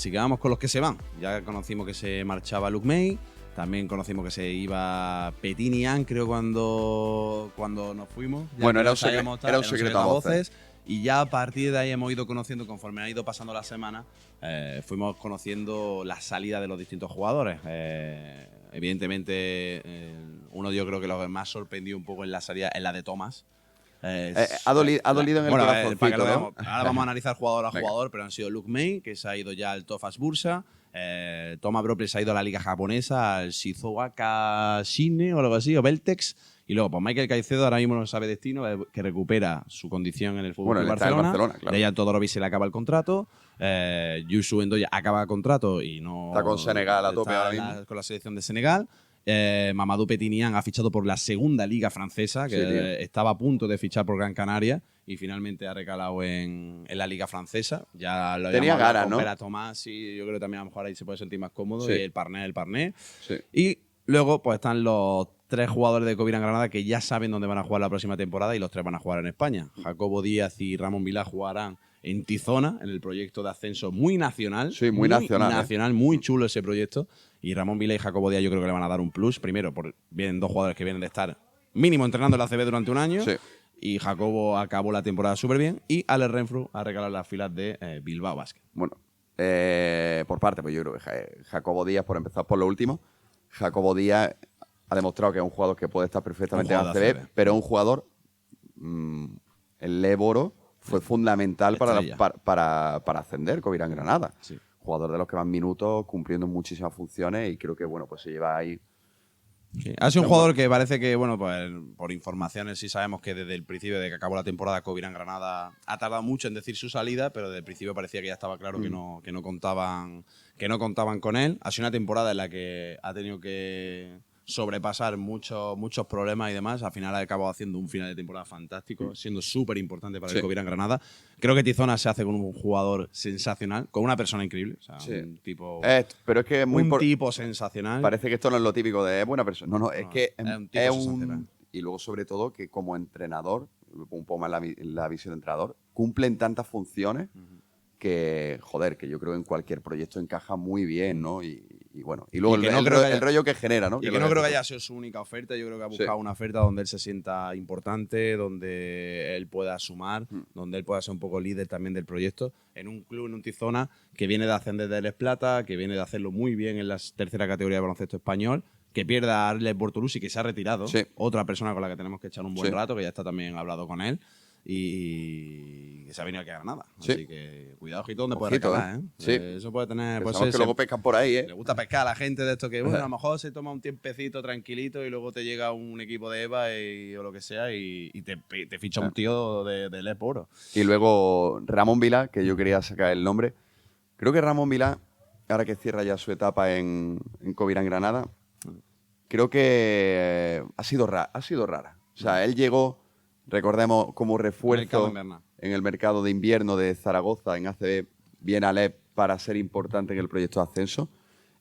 Así que vamos con los que se van. Ya conocimos que se marchaba Luke May. También conocimos que se iba Petinian, creo, cuando nos fuimos. Bueno, era un secreto a voces. Y ya a partir de ahí hemos ido conociendo, conforme ha ido pasando la semana, fuimos conociendo la salida de los distintos jugadores. Evidentemente, uno yo creo que lo que más sorprendió un poco en la salida es la de Thomas. Ha dolido en el corazoncito, ¿no? Ahora vamos a analizar jugador a jugador, pero han sido Luke May, que se ha ido ya al Tofas Bursa. Thomas Brophy se ha ido a la liga japonesa, al Shizuoka Shine o algo así, o Beltex. Y luego, pues Michael Caicedo ahora mismo no sabe destino, que recupera su condición en el fútbol de Barcelona. Claro. Dejan Todorovic se le acaba el contrato. Yusu Ndoye acaba contrato y no. Está con Senegal a tope ahora mismo. Con la selección de Senegal. Mamadou Petinian ha fichado por la segunda liga francesa, que estaba a punto de fichar por Gran Canaria y finalmente ha recalado en la liga francesa. Ya lo tenía ganas, ¿no? Pera Tomás, y yo creo que también a lo mejor ahí se puede sentir más cómodo. Sí. Y el Parné. Sí. Y luego pues están los 3 jugadores de Covirán Granada que ya saben dónde van a jugar la próxima temporada y los 3 van a jugar en España. Jacobo Díaz y Ramón Vilá jugarán en Tizona, en el proyecto de ascenso muy nacional. Sí, muy nacional. Muy chulo ese proyecto. Y Ramón Vilá y Jacobo Díaz yo creo que le van a dar un plus. Primero, vienen 2 jugadores que vienen de estar mínimo entrenando en la ACB durante un año. Sí. Y Jacobo acabó la temporada súper bien. Y Alex Renfrew ha regalado las filas de Bilbao Basket. Bueno, por parte, pues yo creo que Jacobo Díaz, por empezar por lo último, Jacobo Díaz ha demostrado que es un jugador que puede estar perfectamente en ACB, pero es un jugador, el Leboro fue fundamental para ascender Covirán Granada. Sí. Jugador de los que más minutos, cumpliendo muchísimas funciones y creo que bueno, pues se lleva ahí. Sí. Ha sido un jugador que parece que, bueno, pues por informaciones sí sabemos que desde el principio de que acabó la temporada Covirán Granada ha tardado mucho en decir su salida, pero desde el principio parecía que ya estaba claro que no contaban con él. Ha sido una temporada en la que ha tenido que sobrepasar muchos problemas y demás. Al final ha acabado haciendo un final de temporada fantástico, siendo súper importante para el Covirán Granada. Creo que Tizona se hace con un jugador sensacional, con una persona increíble. O sea, un tipo. Pero es que es muy un tipo sensacional. Parece que esto no es lo típico de buena persona. No, es que es un tipo sensacional. Y luego, sobre todo, que como entrenador, un poco más la visión de entrenador, cumplen tantas funciones que, joder, que yo creo que en cualquier proyecto encaja muy bien, ¿no? Y bueno, y luego el rollo que genera, ¿no? Y que no creo que haya sido su única oferta. Yo creo que ha buscado una oferta donde él se sienta importante, donde él pueda sumar, donde él pueda ser un poco líder también del proyecto, en un club, en un Tizona, que viene de ascender de Les Plata, que viene de hacerlo muy bien en la tercera categoría de baloncesto español, que pierda a Arles Bortolusi, que se ha retirado. Sí. Otra persona con la que tenemos que echar un buen rato, que ya está también hablado con él. Y que se ha venido aquí a Granada. Sí. Así que cuidado, ojito, donde puede recalar, ¿eh? Sí. Eso puede tener. Pensamos que luego pescan por ahí, ¿eh? Le gusta pescar a la gente de esto que, bueno, a lo mejor se toma un tiempecito tranquilito y luego te llega un equipo de EVA o lo que sea y te ficha un tío de Les Poro. Y luego Ramón Vilá, que yo quería sacar el nombre. Creo que Ramón Vilá, ahora que cierra ya su etapa en Covirán Granada, creo que ha sido rara. O sea, él llegó, recordemos, como refuerzo en el mercado de invierno de Zaragoza, en ACB, viene a LEP para ser importante en el proyecto de ascenso.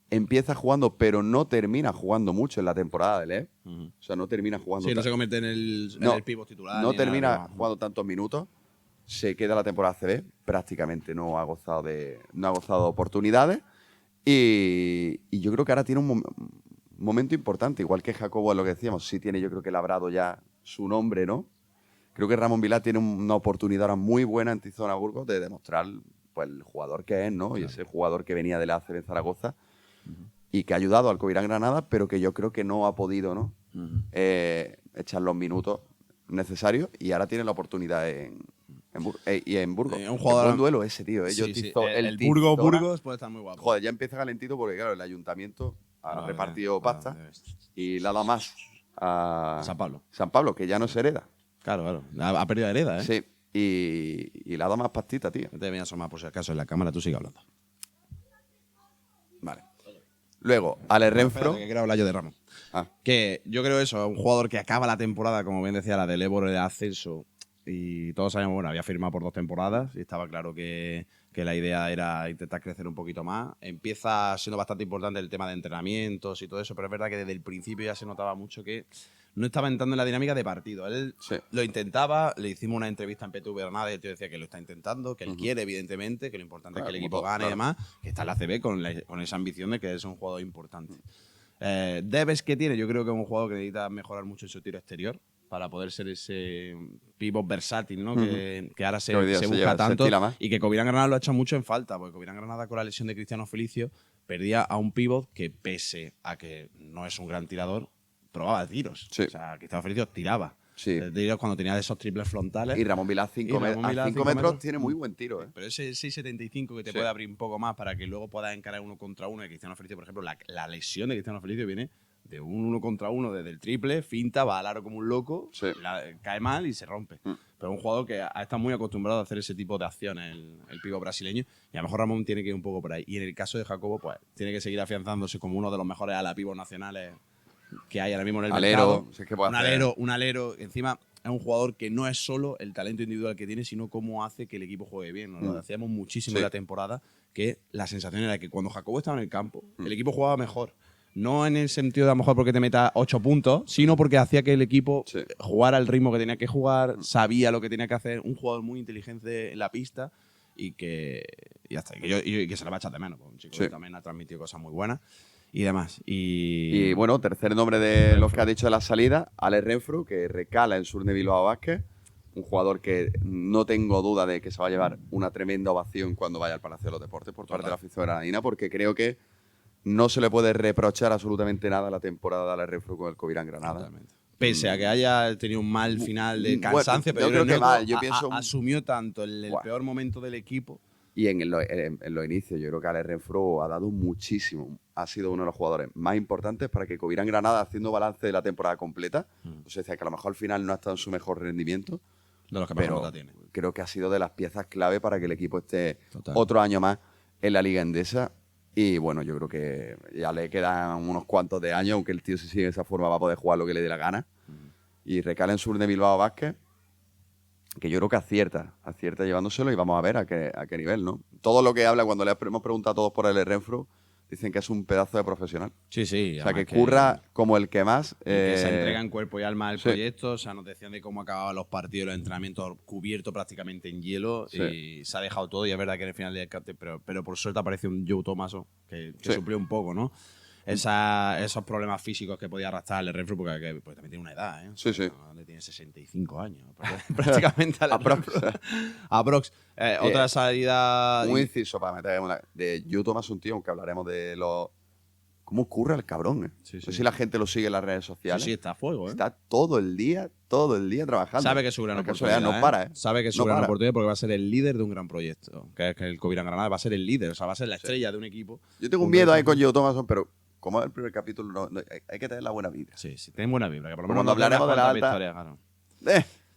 Empieza jugando, pero no termina jugando mucho en la temporada de LEP. O sea, no termina jugando. Sí, no se convierte en el pívot titular. No termina jugando tantos minutos. Se queda la temporada ACB. Prácticamente no ha gozado de oportunidades. Y yo creo que ahora tiene un momento importante. Igual que Jacobo, lo que decíamos, sí tiene, yo creo que labrado ya su nombre, ¿no? Creo que Ramón Vilá tiene una oportunidad ahora muy buena en Tizona Burgos de demostrar pues, el jugador que es, ¿no? Claro. Y ese jugador que venía de la ACB en Zaragoza y que ha ayudado al Covirán Granada, pero que yo creo que no ha podido, ¿no? Echar los minutos necesarios y ahora tiene la oportunidad en Burgos. Un jugador. Es buen duelo ese, tío. Sí, el Burgos puede estar muy guapo. Joder, ya empieza calentito porque, claro, el ayuntamiento ha repartido pasta y le ha dado más a San Pablo, que ya no se hereda. Claro. Ha perdido hereda, ¿eh? Sí. Y le ha dado más pastita, tío. No te voy a asomar por si acaso en la cámara, tú sigue hablando. Vale. Luego, Alex Renfro. Que quiero hablar yo de Ramón. Que yo creo eso, un jugador que acaba la temporada, como bien decía, la del Éboro de ascenso, y todos sabíamos, bueno, había firmado por 2 temporadas y estaba claro que la idea era intentar crecer un poquito más. Empieza siendo bastante importante el tema de entrenamientos y todo eso, pero es verdad que desde el principio ya se notaba mucho que no estaba entrando en la dinámica de partido. Él lo intentaba, le hicimos una entrevista en PTV Granada y el tío decía que lo está intentando, que él quiere, evidentemente, que lo importante es que el equipo gane y demás, que está en la CB con esa ambición de que es un jugador importante. Debes que tiene, yo creo que es un jugador que necesita mejorar mucho en su tiro exterior para poder ser ese pivot versátil, ¿no? Que ahora se busca tanto y que Covirán Granada lo ha hecho mucho en falta, porque Covirán Granada con la lesión de Cristiano Felicio perdía a un pivot que, pese a que no es un gran tirador, probaba tiros. O sea, Cristiano Felicio tiraba. Tiros cuando tenía esos triples frontales. Y Ramón Vilá a 5 metros tiene muy buen tiro. Pero ese 6,75 que te puede abrir un poco más para que luego puedas encarar 1 contra 1 de Cristiano Felicio. Por ejemplo, la lesión de Cristiano Felicio viene de un 1 contra 1 desde el triple, finta, va al aro como un loco, cae mal y se rompe. Pero un jugador que está muy acostumbrado a hacer ese tipo de acciones, el pívot brasileño, y a lo mejor Ramón tiene que ir un poco por ahí. Y en el caso de Jacobo, pues tiene que seguir afianzándose como uno de los mejores ala pívot nacionales que hay ahora mismo en el mercado. Si es que puede un alero. Encima es un jugador que no es solo el talento individual que tiene, sino cómo hace que el equipo juegue bien. Nos lo decíamos muchísimo en la temporada, que la sensación era que cuando Jacobo estaba en el campo, el equipo jugaba mejor. No en el sentido de a lo mejor porque te meta 8 puntos, sino porque hacía que el equipo jugara al ritmo que tenía que jugar, sabía lo que tenía que hacer. Un jugador muy inteligente en la pista y que ya está. Y que se le va a echar de menos. Un chico que también ha transmitido cosas muy buenas y demás. Y bueno, tercer nombre de los que ha dicho de la salida, Alex Renfrew, que recala en Surne Bilbao Basket. Un jugador que no tengo duda de que se va a llevar una tremenda ovación cuando vaya al Palacio de los Deportes por parte de la afición granadina, porque creo que no se le puede reprochar absolutamente nada a la temporada de Alex Renfrew con el Covirán Granada. Totalmente. Pese a que haya tenido un mal final de cansancio, pero yo creo que mal. Yo pienso asumió tanto el peor momento del equipo. Y en los inicios, yo creo que Alex Renfrew ha dado muchísimo. Ha sido uno de los jugadores más importantes para que Covirán Granada, haciendo balance de la temporada completa, pues decía que a lo mejor al final no ha estado en su mejor rendimiento, de los que mejor nota tiene. Creo que ha sido de las piezas clave para que el equipo esté otro año más en la Liga Endesa. Y bueno, yo creo que ya le quedan unos cuantos de años, aunque el tío si sigue de esa forma va a poder jugar lo que le dé la gana. Y recala en Surne Bilbao Basket, que yo creo que acierta llevándoselo, y vamos a ver a qué nivel, ¿no? Todo lo que habla, cuando le hemos preguntado a todos por el Renfrew, dicen que es un pedazo de profesional. Sí. O sea, que curra como el que más. Que se entrega en cuerpo y alma al proyecto. O sea, nos decían de cómo acababan los partidos, los entrenamientos cubierto prácticamente en hielo. Y se ha dejado todo. Y es verdad que en el final del pero por suerte apareció un Joe Tomaso que suplió un poco, ¿no? Esos problemas físicos que podía arrastrar el Renfrew, porque pues, también tiene una edad, ¿eh? O sea, tiene 65 años. Prácticamente Aprox. Otra salida. Un inciso para meter una. De Joe Thomas, un tío, aunque hablaremos de los. ¿Cómo curra el cabrón? No sé si la gente lo sigue en las redes sociales. Sí, está a fuego, ¿eh? Está todo el día trabajando. Sabe que es su gran oportunidad. No para, ¿eh? Sabe que es su gran oportunidad porque va a ser el líder de un gran proyecto. Que es que el Covirán Granada va a ser el líder, o sea, va a ser la estrella de un equipo. Yo tengo un miedo ahí con Joe Thomas, pero como es el primer capítulo, hay que tener la buena vibra. Sí, tienen buena vibra. Que por lo menos cuando hablaremos de la alta victoria, claro.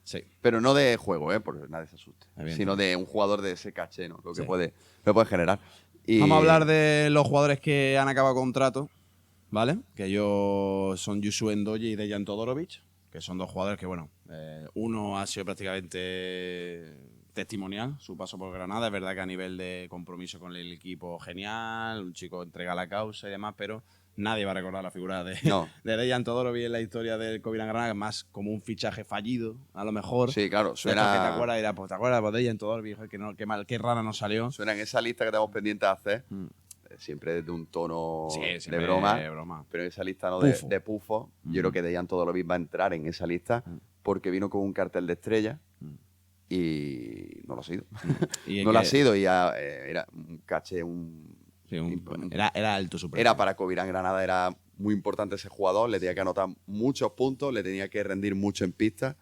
Sí. Pero no de juego, porque nadie se asuste. Sino de un jugador de ese caché, ¿no? Lo que puede generar. Vamos a hablar de los jugadores que han acabado contrato, ¿vale? Que ellos son Yusu Endoye y Dejan Todorovic, que son dos jugadores que, bueno, uno ha sido prácticamente testimonial, su paso por Granada. Es verdad que a nivel de compromiso con el equipo, genial, un chico entrega la causa y demás, pero nadie va a recordar la figura de Dejan Todorovic en la historia del Covirán Granada, más como un fichaje fallido, a lo mejor. Sí, claro, suena. Que te acuerdas, de Dejan Todorovic, qué rara nos salió. Suena en esa lista que tenemos pendiente de hacer, siempre desde un tono de broma, pero en esa lista no de pufo. Yo creo que Dejan Todorovic va a entrar en esa lista porque vino con un cartel de estrella. Y no lo ha sido. No lo ha sido y era un caché, era alto su precio. Era para Covirán Granada, era muy importante ese jugador, le tenía que anotar muchos puntos, le tenía que rendir mucho en pista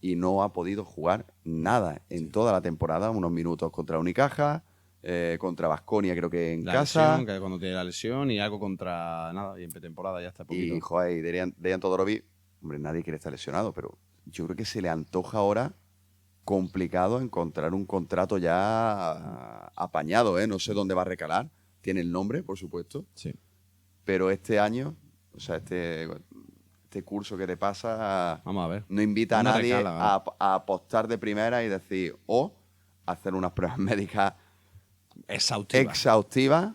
y no ha podido jugar nada en toda la temporada. Unos minutos contra Unicaja, contra Baskonia creo que en casa. Lesión, que cuando tiene la lesión, y algo contra nada, y en pretemporada ya está poquito. Y joder, Dejan Todorovic, hombre, nadie quiere estar lesionado, pero yo creo que se le antoja ahora complicado encontrar un contrato ya apañado, ¿eh? No sé dónde va a recalar. Tiene el nombre, por supuesto. Sí. Pero este año, o sea, este curso que te pasa Vamos a ver. no invita a Una nadie recala, a apostar de primera y decir, o hacer unas pruebas médicas exhaustivas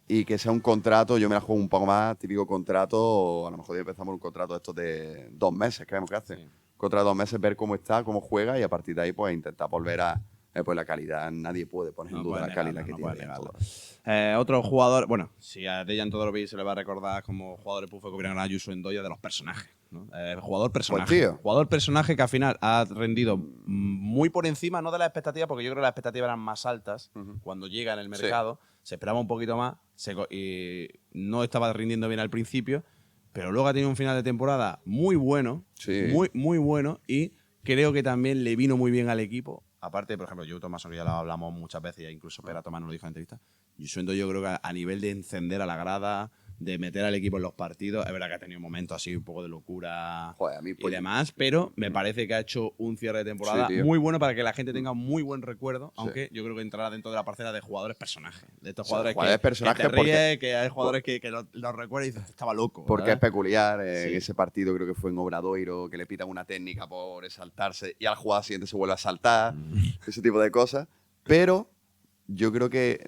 y que sea un contrato, yo me la juego un poco más, típico contrato, o a lo mejor ya empezamos un contrato estos de 2 meses, que vemos que hace. Sí. Contrato de 2 meses, ver cómo está, cómo juega y a partir de ahí pues intentar volver a pues la calidad. Nadie puede poner en No duda puedes la calidad negarlo, que no tiene. puedes en negarlo. todo. Otro jugador, bueno, si a Dejan Todorovic se le va a recordar como jugador de Pufo que hubiera ganado Yusu Ndoye de los personajes. ¿no? Jugador personaje. Pues, tío. Jugador personaje que al final ha rendido muy por encima, no de las expectativas, porque yo creo que las expectativas eran más altas cuando llega en el mercado. Se esperaba un poquito más y no estaba rindiendo bien al principio, pero luego ha tenido un final de temporada muy bueno, Sí. muy bueno, y creo que también le vino muy bien al equipo. Aparte, por ejemplo, Joe Thomason, que ya lo hablamos muchas veces, e incluso Pera Tomás nos lo dijo en entrevista. Yo creo que a nivel de encender a la grada, de meter al equipo en los partidos, es verdad que ha tenido momentos así un poco de locura Joder, a mí, y pues, demás, pero me parece que ha hecho un cierre de temporada Sí, tío. muy bueno para que la gente tenga muy buen recuerdo, Sí. aunque yo creo que entrará dentro de la parcela de jugadores personajes. De estos O sea, jugadores, jugadores personajes que te ríes, porque- que hay jugadores que los recuerdas y dices, estaba loco. Porque es ¿sabes? peculiar, Sí. en ese partido creo que fue en Obradoiro, que le pitan una técnica por exaltarse y al jugador siguiente se vuelve a saltar, ese tipo de cosas. Pero yo creo que,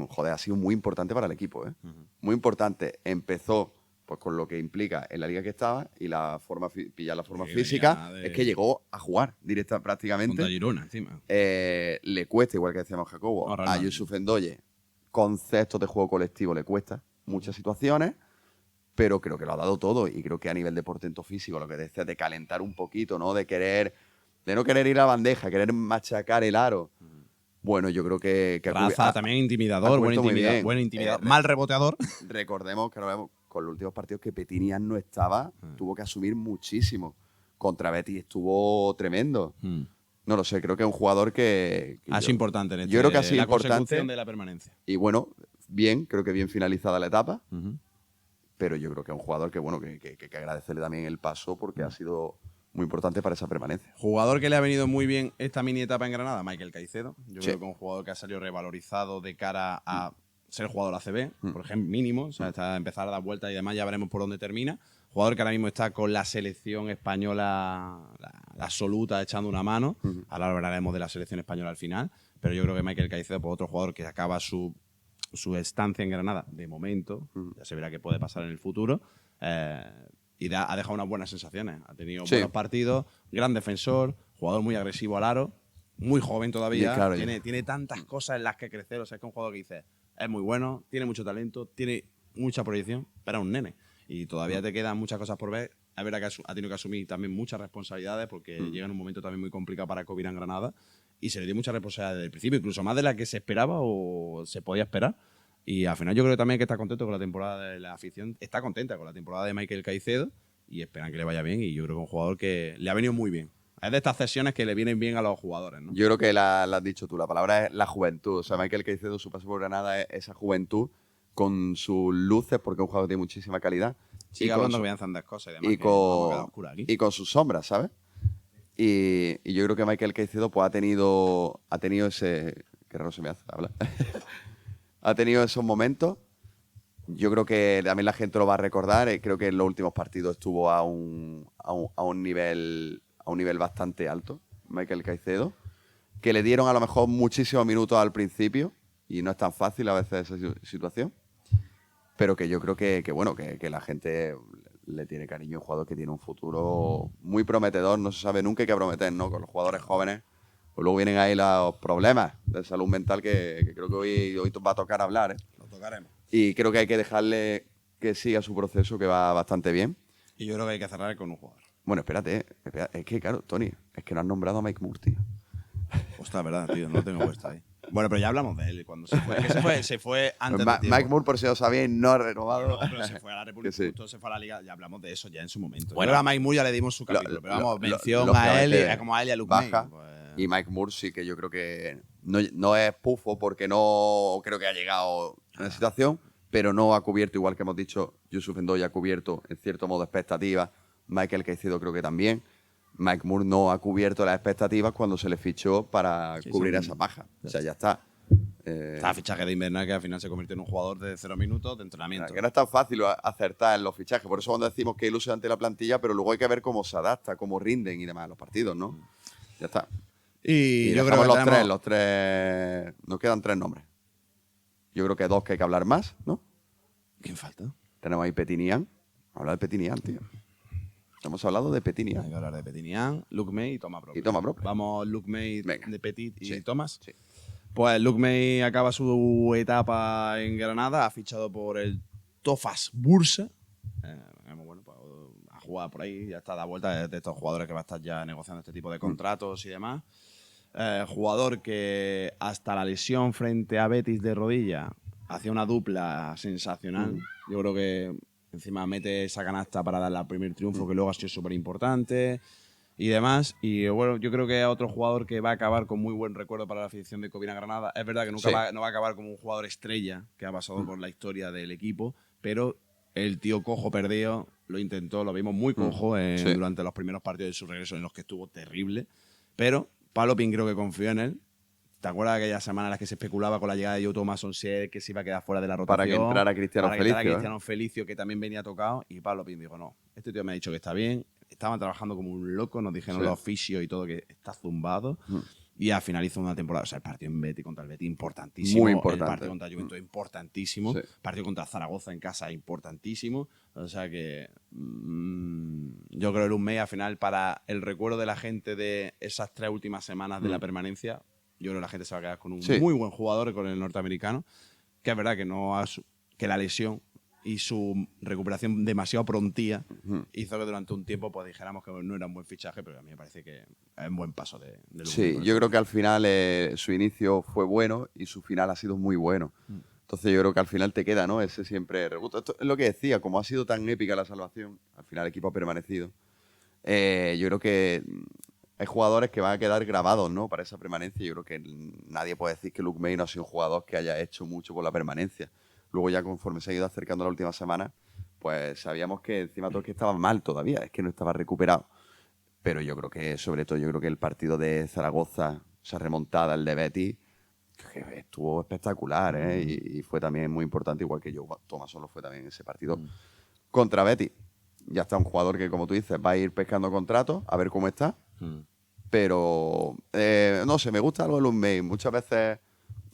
joder, ha sido muy importante para el equipo, ¿eh? Muy importante. Empezó pues con lo que implica en la liga que estaba y pillar la forma Sí, física. venía de- Es que llegó a jugar directa prácticamente. Contra Girona, encima. Le cuesta, igual que decíamos Jacobo, No, a realmente. Yusuf Ndoye, conceptos de juego colectivo le cuesta muchas situaciones, pero creo que lo ha dado todo y creo que a nivel de portento físico, lo que decías de calentar un poquito, ¿no? De no querer ir a la bandeja, querer machacar el aro. Bueno, yo creo que Raza también intimidador, buen cubierto muy intimidador, bien. buen intimidador. Mal reboteador. Recordemos que ahora vemos con los últimos partidos que Petinian no estaba, tuvo que asumir muchísimo. Contra Betis estuvo tremendo. No lo sé, creo que es un jugador que Ha sido importante en yo creo que ha sido la importante. consecución de la permanencia. Y bueno, creo que bien finalizada la etapa, pero yo creo que es un jugador que, bueno, que agradecerle también el paso porque ha sido muy importante para esa permanencia. Jugador que le ha venido muy bien esta mini etapa en Granada, Michael Caicedo. Yo Sí. creo que es un jugador que ha salido revalorizado de cara a ser jugador ACB, por ejemplo, mínimo. O sea, está a empezar a dar vueltas y demás, ya veremos por dónde termina. Jugador que ahora mismo está con la selección española, la absoluta, echando una mano. Ahora hablaremos de la selección española al final. Pero yo creo que Michael Caicedo, pues, otro jugador que acaba su estancia en Granada de momento. Ya se verá qué puede pasar en el futuro. Y ha dejado unas buenas sensaciones. Ha tenido Sí. buenos partidos, gran defensor, jugador muy agresivo al aro, muy joven todavía. Y claro, tiene tantas cosas en las que crecer. O sea, es que es un jugador que dice, es muy bueno, tiene mucho talento, tiene mucha proyección, pero es un nene. Y todavía te quedan muchas cosas por ver. Es verdad que ha tenido que asumir también muchas responsabilidades porque llega en un momento también muy complicado para Covirán Granada y se le dio muchas responsabilidades desde el principio, incluso más de las que se esperaba o se podía esperar. Y al final yo creo también que está contento con la temporada de la afición, está contenta con la temporada de Michael Caicedo y esperan que le vaya bien y yo creo que es un jugador que le ha venido muy bien. Es de estas cesiones que le vienen bien a los jugadores, ¿no? Yo creo que la has dicho tú, la palabra es la juventud. O sea, Michael Caicedo, su paso por Granada es esa juventud con sus luces, porque es un jugador que tiene muchísima calidad. Sigue y con hablando su- que voy a encender cosas y demás. y que nos vamos a quedar con, oscuras aquí. y con sus sombras, ¿sabes? Y yo creo que Michael Caicedo pues, ha tenido ese... Qué raro se me hace hablar. Ha tenido esos momentos. Yo creo que también la gente lo va a recordar. Creo que en los últimos partidos estuvo a un nivel bastante alto, Michael Caicedo, que le dieron a lo mejor muchísimos minutos al principio y no es tan fácil a veces esa situación. Pero que yo creo que la gente le tiene cariño a un jugador que tiene un futuro muy prometedor. No se sabe nunca qué prometer, ¿no? Con los jugadores jóvenes. Pues luego vienen ahí los problemas de salud mental que creo que hoy va a tocar hablar, ¿eh? Lo tocaremos. Y creo que hay que dejarle que siga su proceso, que va bastante bien. Y yo creo que hay que cerrar con un jugador. Bueno, espérate. Es que, claro, Tony, es que no has nombrado a Mike Moore, tío. Ostras, verdad, tío, no lo tengo puesto ahí. Bueno, pero ya hablamos de él cuando se fue. Es que se fue antes de tiempo. Mike Moore, por si lo sabéis, no ha renovado. No, pero se fue a la República, Que sí. justo se fue a la Liga, ya hablamos de eso ya en su momento. Bueno, Bueno, a Mike Moore ya le dimos su capítulo, pero vamos, mención a lógicamente, él, como a él y a Luke baja. May, pues. Y Mike Moore sí que yo creo que no es pufo porque no creo que ha llegado en la situación, pero no ha cubierto, igual que hemos dicho, Yusuf Ndoye ha cubierto en cierto modo expectativas, Michael Caicedo creo que también. Mike Moore no ha cubierto las expectativas cuando se le fichó para cubrir son- esa baja. O sea, ya está. Está fichaje de Invernal que al final se convirtió en un jugador de 0 minutos de entrenamiento. Que no es tan fácil acertar en los fichajes. Por eso cuando decimos que ilusión ante la plantilla, pero luego hay que ver cómo se adapta, cómo rinden y demás los partidos, ¿no? Ya está. Y yo dejamos creo que los tres. Nos quedan 3 nombres. Yo creo que 2 que hay que hablar más, ¿no? ¿Quién falta? Tenemos ahí Petinian. Hablar de Petinian, tío. Hemos hablado de Petinian. Hay que hablar de Petinian, Luke May y Thomas Brokley. Y Thomas Brokley. Vamos, Luke May, Venga. de Petit y Sí. Thomas. Sí. Pues Luke May acaba su etapa en Granada, ha fichado por el Tofas Bursa. Bueno, pues, a jugar por ahí, ya está, da vuelta de estos jugadores que va a estar ya negociando este tipo de contratos y demás. Jugador que hasta la lesión frente a Betis de rodilla hacía una dupla sensacional. Yo creo que encima mete esa canasta para dar el primer triunfo, que luego ha sido súper importante y demás. Y bueno, yo creo que es otro jugador que va a acabar con muy buen recuerdo para la afición de Covina Granada. Es verdad que nunca no va a acabar como un jugador estrella que ha pasado por la historia del equipo, pero el tío cojo perdido lo intentó, lo vimos muy cojo durante los primeros partidos de su regreso, en los que estuvo terrible. Pero Palopin creo que confió en él. ¿Te acuerdas de aquellas semanas en las que se especulaba con la llegada de Joe Thomas Onsier que se iba a quedar fuera de la rotación? Para que entrara Cristiano Felicio, que también venía tocado. Y Palopin dijo, no, este tío me ha dicho que está bien. Estaban trabajando como un loco, nos dijeron los fisios y todo que está zumbado. Y al final hizo una temporada, o sea, el partido en Betis contra el Betis importantísimo. Muy importante. El partido contra Juventus importantísimo. El partido contra Zaragoza en casa importantísimo. O sea que yo creo que Luke May al final, para el recuerdo de la gente de esas 3 últimas semanas de la permanencia, yo creo que la gente se va a quedar con un muy buen jugador, con el norteamericano, que es verdad que que la lesión y su recuperación demasiado prontía hizo que durante un tiempo pues dijéramos que no era un buen fichaje, pero a mí me parece que es un buen paso de Luke Sí, May. yo creo que al final su inicio fue bueno y su final ha sido muy bueno. Entonces yo creo que al final te queda, ¿no? Ese siempre regusto. Esto es lo que decía, como ha sido tan épica la salvación, al final el equipo ha permanecido. Yo creo que hay jugadores que van a quedar grabados, ¿no? Para esa permanencia. Yo creo que nadie puede decir que Luke May no ha sido un jugador que haya hecho mucho por la permanencia. Luego ya conforme se ha ido acercando la última semana, pues sabíamos que encima todo que estaba mal todavía, es que no estaba recuperado. Pero yo creo que, sobre todo, yo creo que el partido de Zaragoza, esa remontada, el de Betis, que estuvo espectacular, ¿eh? Y fue también muy importante, igual que Thomas lo fue también en ese partido contra Betis. Ya está un jugador que, como tú dices, va a ir pescando contratos, a ver cómo está. Pero, no sé, me gusta algo de Luke May. Muchas veces...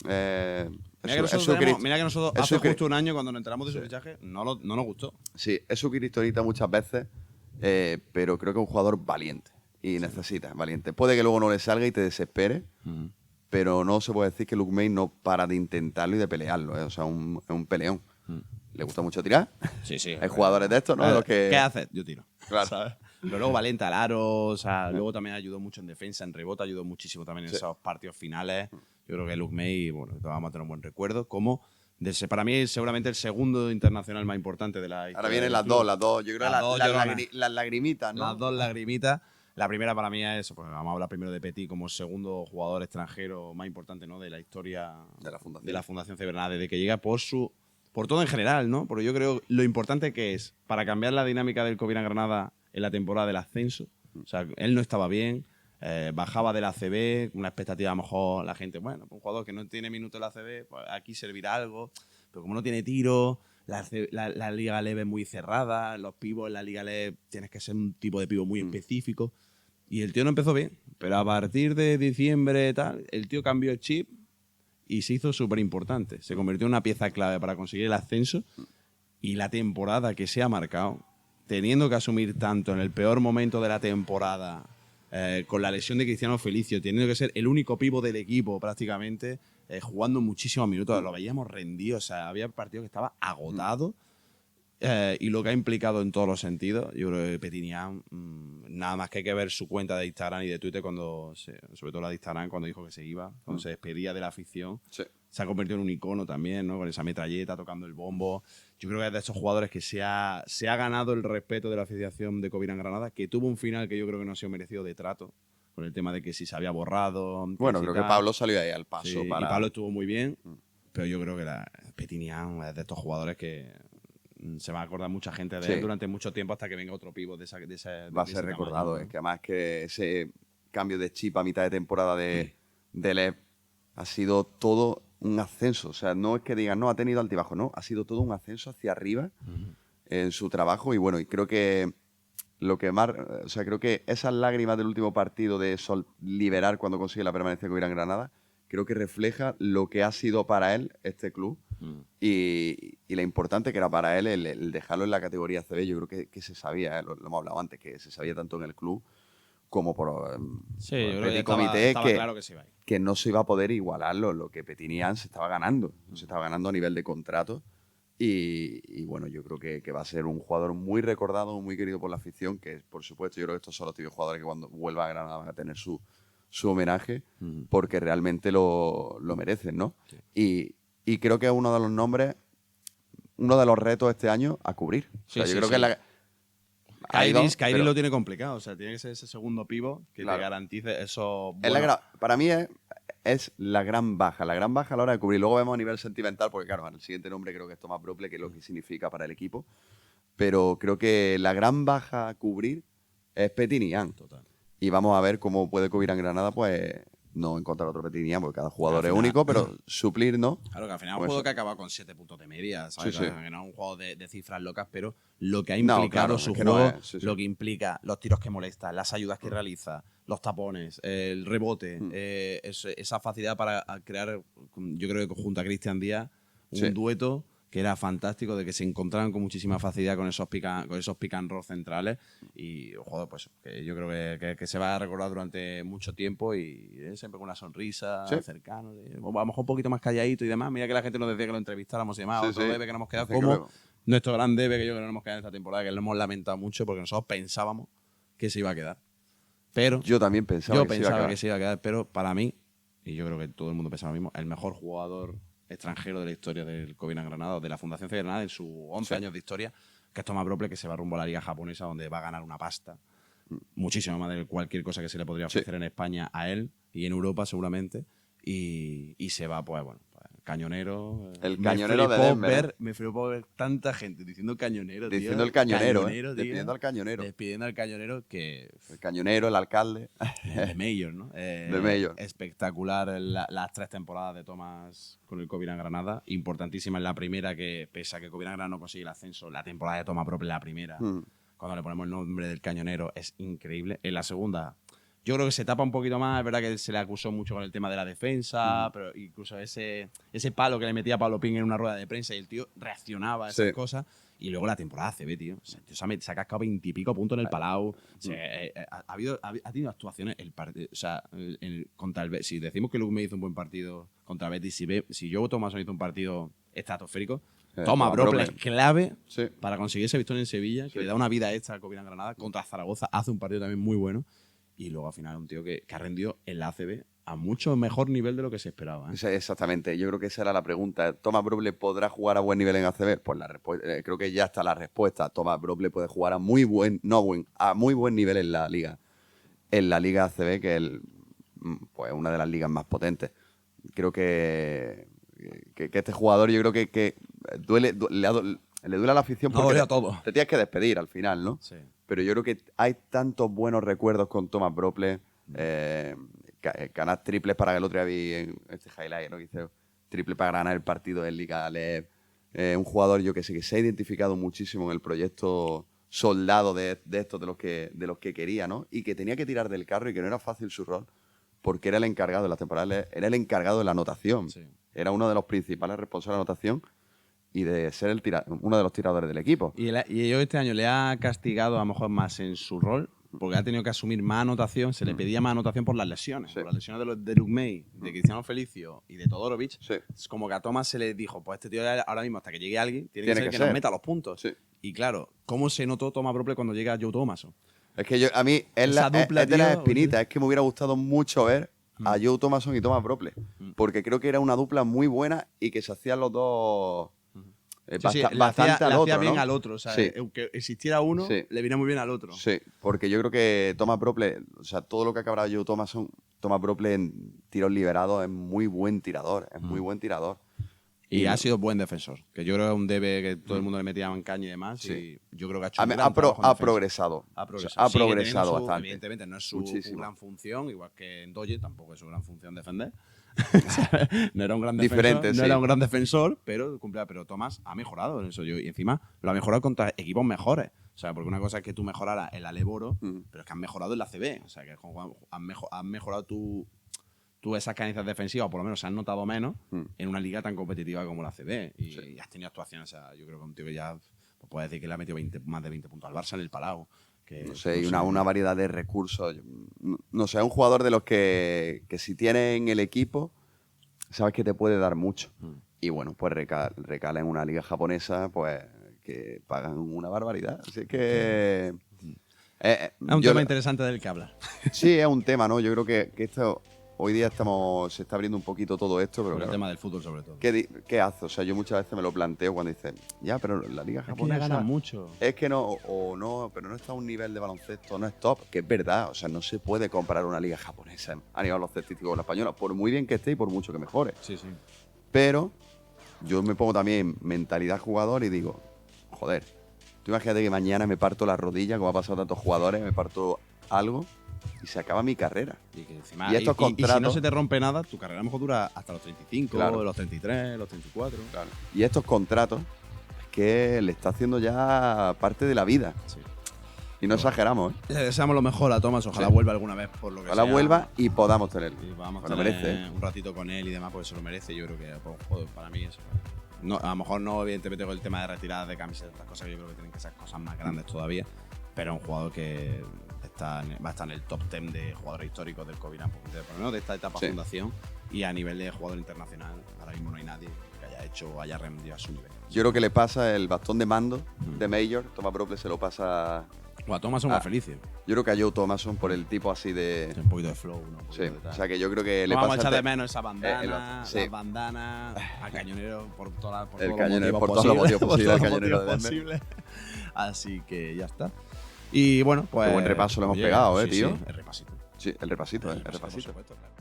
Mira que nosotros hace justo un año, cuando nos enteramos de su fichaje, no nos gustó. Sí, es su kriptonita muchas veces, pero creo que es un jugador valiente y necesita, valiente. Puede que luego no le salga y te desespere, pero no se puede decir que Luke May no para de intentarlo y de pelearlo, ¿eh? O sea, es un peleón. Le gusta mucho tirar. Sí, sí. Hay jugadores de estos, ¿no? ¿Qué haces? Yo tiro. Claro. ¿Sabes? Pero luego valiente al aro, o sea, luego también ayudó mucho en defensa, en rebote, ayudó muchísimo también en esos partidos finales. Yo creo que Luke May, bueno, vamos a tener un buen recuerdo. Como, para mí, seguramente el segundo internacional más importante de la historia. Ahora vienen las dos. Yo creo las lagrimitas, ¿no? Las 2 lagrimitas. La primera para mí es eso, pues vamos a hablar primero de Petit como segundo jugador extranjero más importante, ¿no? De la historia de la Fundación Cebernada, desde que llega por todo en general, ¿no? Porque yo creo lo importante que es para cambiar la dinámica del Covina Granada en la temporada del ascenso. O sea, él no estaba bien, bajaba del ACB, una expectativa a lo mejor la gente, bueno, un jugador que no tiene minutos en la ACB, pues aquí servirá algo, pero como no tiene tiro, la Liga LEB es muy cerrada, los pivos en la Liga LEB tienes que ser un tipo de pivo muy específico. Y el tío no empezó bien, pero a partir de diciembre tal, el tío cambió el chip y se hizo súper importante. Se convirtió en una pieza clave para conseguir el ascenso y la temporada que se ha marcado, teniendo que asumir tanto en el peor momento de la temporada, con la lesión de Cristiano Felicio, teniendo que ser el único pivo del equipo prácticamente, jugando muchísimos minutos, lo veíamos rendido, o sea, había partidos que estaba agotado. Y lo que ha implicado en todos los sentidos, yo creo que Petinian, nada más que hay que ver su cuenta de Instagram y de Twitter, sobre todo la de Instagram, cuando dijo que se iba, cuando se despedía de la afición. Sí. Se ha convertido en un icono también, ¿no? Con esa metralleta, tocando el bombo. Yo creo que es de esos jugadores que se ha ganado el respeto de la Asociación de Covina Granada, que tuvo un final que yo creo que no ha sido merecido de trato, con el tema de que si se había borrado. Bueno, creo que Pablo salió ahí al paso. Sí, y Pablo estuvo muy bien, pero yo creo que Petinian es de estos jugadores que se va a acordar mucha gente de él durante mucho tiempo hasta que venga otro pivo de ese va a ser recordado, tamaño, ¿no? Es que además que ese cambio de chip a mitad de temporada de Lev ha sido todo un ascenso. O sea, no es que digan, no, ha tenido altibajo, no. Ha sido todo un ascenso hacia arriba en su trabajo. Y bueno, y creo que lo que más... O sea, creo que esas lágrimas del último partido de liberar cuando consigue la permanencia con Irán Granada, creo que refleja lo que ha sido para él este club y lo importante que era para él el dejarlo en la categoría CB. Yo creo que se sabía, lo hemos hablado antes, que se sabía tanto en el club como por Sí, el yo creo Petit que Comité estaba claro que se iba a ir. que no se iba a poder igualar lo que Petinian se estaba ganando. Se estaba ganando a nivel de contrato. Y bueno, yo creo que va a ser un jugador muy recordado, muy querido por la afición, que por supuesto yo creo que estos son los típicos jugadores que cuando vuelva a Granada van a tener su homenaje, porque realmente lo merecen, ¿no? Sí. Y creo que es uno de los nombres, uno de los retos este año a cubrir. O sea, yo creo que es la... Kairi lo tiene complicado, o sea, tiene que ser ese segundo pivo que te garantice eso. Para mí es la gran baja a la hora de cubrir. Luego vemos a nivel sentimental, porque claro, el siguiente nombre creo que es Tomás Brople, que es lo que significa para el equipo. Pero creo que la gran baja a cubrir es Petinian. Total. Y vamos a ver cómo puede cubrir en Granada, pues no encontrar otro Petinian, porque cada jugador es único, pero suplir, ¿no? Claro, que al final es Pues un juego que ha acabado con 7 puntos de media, ¿sabes? Sí, sí. Que no es un juego de cifras locas, pero lo que ha implicado su juego, lo que implica, los tiros que molesta, las ayudas que realiza, los tapones, el rebote, esa facilidad para crear, yo creo que junto a Cristian Díaz, un dueto que era fantástico, de que se encontraran con muchísima facilidad con esos pick and roll centrales. Y, joder, pues que yo creo que se va a recordar durante mucho tiempo y siempre con una sonrisa, cercano. A lo mejor un poquito más calladito y demás. Mira que la gente nos decía que lo entrevistáramos y demás, otro debe que nos hemos quedado como nuestro gran debe que yo creo que no hemos quedado en esta temporada, que lo hemos lamentado mucho porque nosotros pensábamos que se iba a quedar. Pero yo también pensaba que se iba a quedar, pero para mí, y yo creo que todo el mundo pensaba lo mismo, el mejor jugador extranjero de la historia del Covirán Granada, de la Fundación C Granada, en sus 11 años de historia, que es Tomás Brople, que se va rumbo a la liga japonesa, donde va a ganar una pasta, muchísimo más de cualquier cosa que se le podría ofrecer en España a él y en Europa seguramente, y se va, pues bueno, cañonero. El cañonero de Denver. Me flipó ver tanta gente diciendo cañonero, tío. Diciendo el cañonero, despidiendo al cañonero. Despidiendo al cañonero que... El cañonero, el alcalde. De Mayor, ¿no? De Mayor. Espectacular las 3 temporadas de Tomás con el Covirán Granada. Importantísima en la primera, que pese a que Covirán Granada no consigue el ascenso, la temporada de Tomás Brople, la primera, cuando le ponemos el nombre del cañonero, es increíble. En la segunda... Yo creo que se tapa un poquito más, es verdad que se le acusó mucho con el tema de la defensa, pero incluso ese palo que le metía a Pablo Ping en una rueda de prensa y el tío reaccionaba a esas cosas. Y luego la temporada CB, tío. O sea, el tío se ha cascado 20 y pico puntos en el Palau. O sea, ha tenido actuaciones contra el Betis. Si decimos que Luke me hizo un buen partido contra el Betis, si Joe Thomason hizo un partido estratosférico, Tomás Brople es clave para conseguir esa victoria en Sevilla, que le da una vida extra al Covirán Granada. Contra Zaragoza hace un partido también muy bueno. Y luego al final un tío que ha rendido en la ACB a mucho mejor nivel de lo que se esperaba. Exactamente, yo creo que esa era la pregunta. ¿Tomás Brople podrá jugar a buen nivel en ACB? Pues creo que ya está la respuesta. Tomás Brople puede jugar a muy buen nivel en la liga. En la liga ACB, que es pues una de las ligas más potentes. Creo que este jugador, yo creo que le duele a la afición porque te tienes que despedir al final, ¿no? Sí. Pero yo creo que hay tantos buenos recuerdos con Tomás Brople. Ganar triples para que el otro día vi en este highlight, ¿no? Que hice triple para ganar el partido en Liga Alep. Un jugador, yo que sé, que se ha identificado muchísimo en el proyecto soldado de estos de los que quería, ¿no? Y que tenía que tirar del carro y que no era fácil su rol, porque era el encargado de las temporadas, era el encargado de la anotación. Sí. Era uno de los principales responsables de la anotación y de ser uno de los tiradores del equipo. Y yo este año le ha castigado a lo mejor más en su rol, porque ha tenido que asumir más anotación, se le pedía más anotación por las lesiones. Por las lesiones de Luke May, de Cristiano Felicio y de Todorovic. Es como que a Tomás se le dijo, pues este tío ahora mismo, hasta que llegue alguien, tiene que ser que nos meta los puntos. Y claro, ¿cómo se notó Tomás Brople cuando llega Joe Thomason? Es que a mí es de las espinitas, es que me hubiera gustado mucho ver a Joe Thomason y Tomás Brople, porque creo que era una dupla muy buena y que se hacían los dos... bastante al otro, bien ¿no? al otro, o sea, que existiera uno, le viene muy bien al otro. Sí, porque yo creo que Tomás Brople, o sea, todo lo que ha acabado yo Tomás Brople en tiros liberados es muy buen tirador, Y ha sido buen defensor, que yo creo que es un debe que todo el mundo le metía en caña y demás, y yo creo que ha progresado. Ha progresado bastante. Evidentemente no es su gran función, igual que en Doge tampoco es su gran función defender, No era un gran Diferente, defensor, no sí. era un gran defensor, pero cumplía. Pero Tomás ha mejorado en eso. Y encima lo ha mejorado contra equipos mejores. O sea, porque una cosa es que tú mejoraras el Aleboro, pero es que has mejorado en la CB. O sea, que has mejorado tú esas carencias defensivas, o por lo menos se han notado menos en una liga tan competitiva como la CB. Y has tenido actuaciones. O sea, yo creo que un tío que ya pues, puedes decir que le ha metido más de 20 puntos al Barça en el Palau. Que, no sé, y una variedad de recursos. No sé, es un jugador de los que si tienes en el equipo, sabes que te puede dar mucho. Y bueno, pues recala en una liga japonesa, pues que pagan una barbaridad. Así que... es un tema interesante del que hablar. Sí, es un tema, ¿no? Yo creo que esto... Hoy día se está abriendo un poquito todo esto, pero Por claro, el tema del fútbol, sobre todo. ¿qué hace? O sea, yo muchas veces me lo planteo cuando dicen, ya, pero la liga japonesa... Es que ganan mucho. Es que no, o no, pero no está a un nivel de baloncesto, no es top, que es verdad. O sea, no se puede comparar una liga japonesa a nivel baloncestístico con la española, por muy bien que esté y por mucho que mejore. Sí, sí. Pero yo me pongo también mentalidad jugador y digo, joder, tú imagínate que mañana me parto la rodilla, como ha pasado a tantos jugadores, me parto algo y se acaba mi carrera. Y que encima, Y estos contratos... si no se te rompe nada, tu carrera a lo mejor dura hasta los 35, Claro. los 33, los 34. Claro. Y estos contratos es que le está haciendo ya parte de la vida. Sí. Y no exageramos, ¿eh? Le deseamos lo mejor a Tomás, ojalá Sí. vuelva alguna vez por lo que Ojalá sea. vuelva y podamos tenerlo. Y vamos a Lo tener merece, ¿eh? un ratito con él y demás, porque se lo merece. Yo creo que joder, para mí eso. No, a lo mejor no, evidentemente, con el tema de retiradas de camisetas, otras cosas que yo creo que tienen que ser cosas más grandes todavía. Pero es un jugador que va a estar en el top 10 de jugadores históricos del Covirán, por lo menos de esta etapa Sí. fundación. Y a nivel de jugador internacional, ahora mismo no hay nadie que haya hecho o haya rendido a su nivel. Yo creo que le pasa el bastón de mando de Major. Thomas Brople se lo pasa. O a Tomás son más felices. Yo creo que a Joe Thomason por el tipo así de. Un poquito de flow, ¿no? Un Sí. poquito de tal. O sea que yo creo que le No vamos a pasa. echar de menos esa bandana, sí. las bandanas, al cañonero por El todos cañonero, los por motivos todos los posibles, motivos posibles, por el todos los cañonero de motivos Denver. posibles. Así que ya está. Y bueno, pues. Qué buen repaso lo hemos pegado, sí, tío. Sí, el repasito. Sí, el repasito, El el repasito, por repasito. supuesto, claro.